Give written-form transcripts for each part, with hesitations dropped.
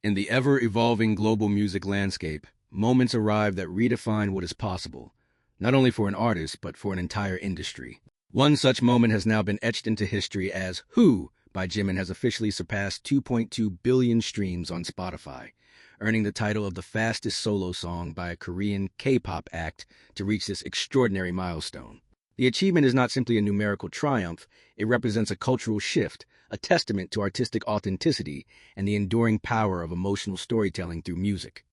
In the ever-evolving global music landscape, moments arrive that redefine what is possible, not only for an artist, but for an entire industry. One such moment has now been etched into history as Who by Jimin has officially surpassed 2.2 billion streams on Spotify, earning the title of the fastest solo song by a Korean K-pop act to reach this extraordinary milestone. The achievement is not simply a numerical triumph, it represents a cultural shift, a testament to artistic authenticity and the enduring power of emotional storytelling through music.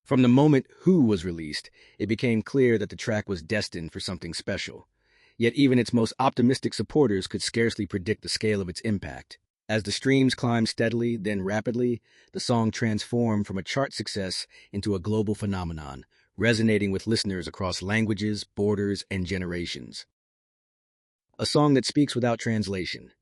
From the moment Who was released, it became clear that the track was destined for something special. Yet even its most optimistic supporters could scarcely predict the scale of its impact. As the streams climbed steadily, then rapidly, the song transformed from a chart success into a global phenomenon, resonating with listeners across languages, borders, and generations. A song that speaks without translation.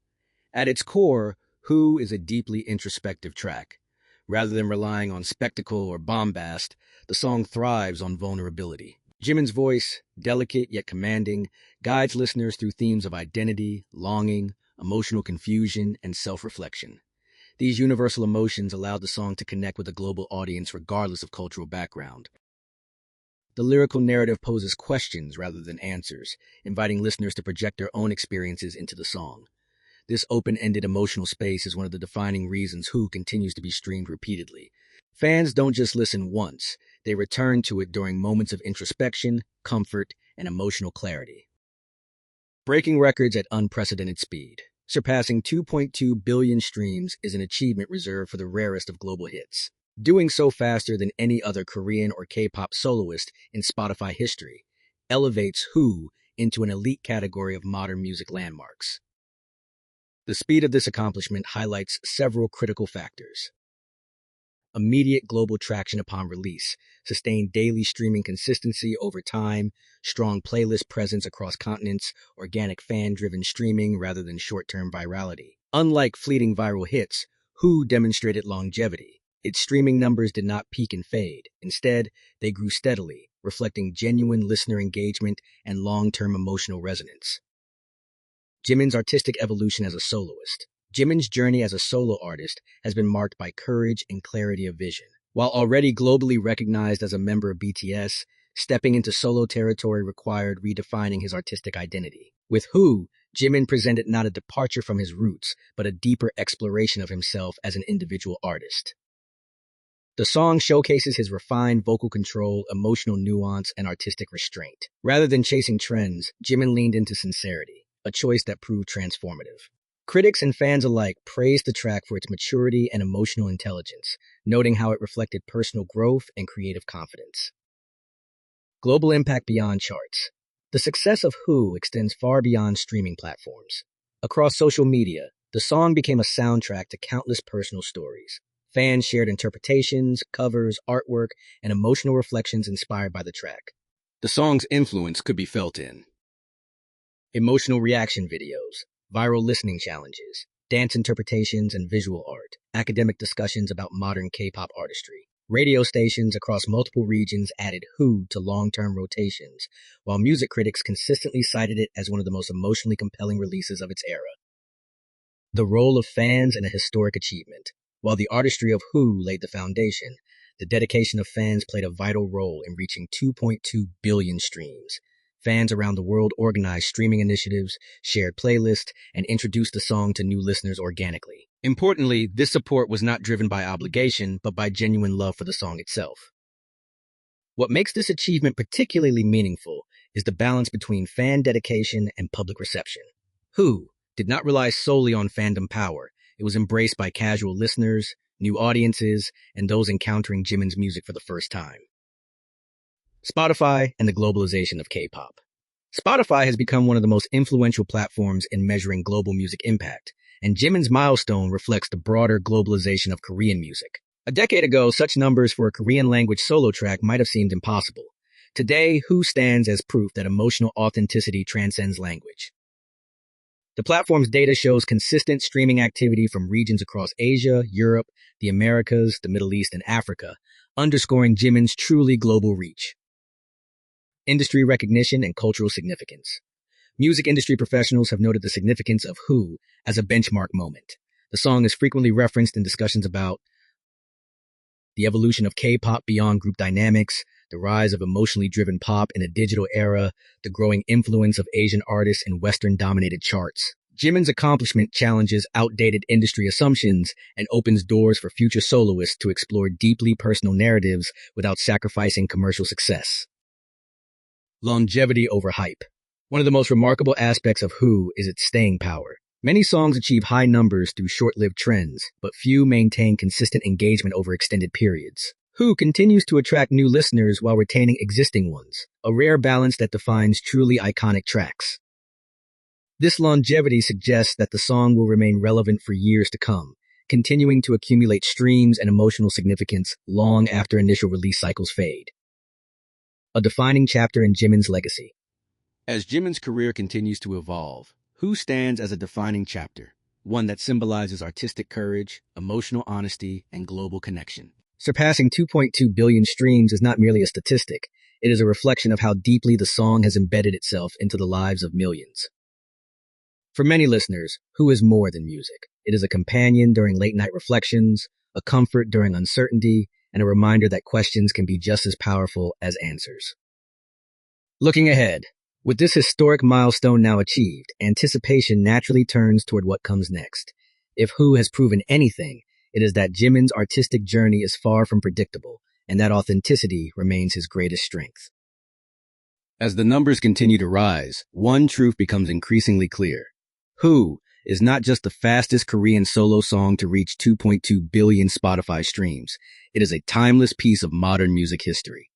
At its core, Who is a deeply introspective track. Rather than relying on spectacle or bombast, the song thrives on vulnerability. Jimin's voice, delicate yet commanding, guides listeners through themes of identity, longing, emotional confusion, and self-reflection. These universal emotions allow the song to connect with a global audience regardless of cultural background. The lyrical narrative poses questions rather than answers, inviting listeners to project their own experiences into the song. This open-ended emotional space is one of the defining reasons Who continues to be streamed repeatedly. Fans don't just listen once, they return to it during moments of introspection, comfort, and emotional clarity. Breaking records at unprecedented speed. Surpassing 2.2 billion streams is an achievement reserved for the rarest of global hits. Doing so faster than any other Korean or K-pop soloist in Spotify history elevates Who into an elite category of modern music landmarks. The speed of this accomplishment highlights several critical factors. Immediate global traction upon release, sustained daily streaming consistency over time, strong playlist presence across continents, organic fan-driven streaming rather than short-term virality. Unlike fleeting viral hits, Who demonstrated longevity. Its streaming numbers did not peak and fade. Instead, they grew steadily, reflecting genuine listener engagement and long-term emotional resonance. Jimin's artistic evolution as a soloist. Jimin's journey as a solo artist has been marked by courage and clarity of vision. While already globally recognized as a member of BTS, stepping into solo territory required redefining his artistic identity. With Who, Jimin presented not a departure from his roots, but a deeper exploration of himself as an individual artist. The song showcases his refined vocal control, emotional nuance, and artistic restraint. Rather than chasing trends, Jimin leaned into sincerity, a choice that proved transformative. Critics and fans alike praised the track for its maturity and emotional intelligence, noting how it reflected personal growth and creative confidence. Global impact beyond charts. The success of Who extends far beyond streaming platforms. Across social media, the song became a soundtrack to countless personal stories. Fans shared interpretations, covers, artwork, and emotional reflections inspired by the track. The song's influence could be felt in emotional reaction videos, viral listening challenges, dance interpretations and visual art, academic discussions about modern K-pop artistry. Radio stations across multiple regions added Who to long-term rotations, while music critics consistently cited it as one of the most emotionally compelling releases of its era. The role of fans in a historic achievement. While the artistry of Who laid the foundation, the dedication of fans played a vital role in reaching 2.2 billion streams. Fans around the world organized streaming initiatives, shared playlists, and introduced the song to new listeners organically. Importantly, this support was not driven by obligation, but by genuine love for the song itself. What makes this achievement particularly meaningful is the balance between fan dedication and public reception. Who did not rely solely on fandom power. It was embraced by casual listeners, new audiences, and those encountering Jimin's music for the first time. Spotify and the globalization of K-pop. Spotify has become one of the most influential platforms in measuring global music impact, and Jimin's Milestone reflects the broader globalization of Korean music. A decade ago, such numbers for a Korean-language solo track might have seemed impossible. Today, Who stands as proof that emotional authenticity transcends language. The platform's data shows consistent streaming activity from regions across Asia, Europe, the Americas, the Middle East, and Africa, underscoring Jimin's truly global reach. Industry recognition and cultural significance. Music industry professionals have noted the significance of Who as a benchmark moment. The song is frequently referenced in discussions about The evolution of K-pop beyond group dynamics, the rise of emotionally driven pop in a digital era, the growing influence of Asian artists in Western-dominated charts. Jimin's accomplishment challenges outdated industry assumptions and opens doors for future soloists to explore deeply personal narratives without sacrificing commercial success. Longevity over hype. One of the most remarkable aspects of Who is its staying power. Many songs achieve high numbers through short-lived trends, but few maintain consistent engagement over extended periods. Who continues to attract new listeners while retaining existing ones, a rare balance that defines truly iconic tracks. This longevity suggests that the song will remain relevant for years to come, continuing to accumulate streams and emotional significance long after initial release cycles fade. A defining chapter in Jimin's legacy. As Jimin's career continues to evolve, Who stands as a defining chapter, one that symbolizes artistic courage, emotional honesty, and global connection. Surpassing 2.2 billion streams is not merely a statistic, it is a reflection of how deeply the song has embedded itself into the lives of millions. For many listeners, Who is more than music. It is a companion during late-night reflections, a comfort during uncertainty, and a reminder that questions can be just as powerful as answers. Looking ahead, with this historic milestone now achieved, anticipation naturally turns toward what comes next. If Who has proven anything, it is that Jimin's artistic journey is far from predictable, and that authenticity remains his greatest strength. As the numbers continue to rise, one truth becomes increasingly clear. Who is not just the fastest Korean solo song to reach 2.2 billion Spotify streams. It is a timeless piece of modern music history.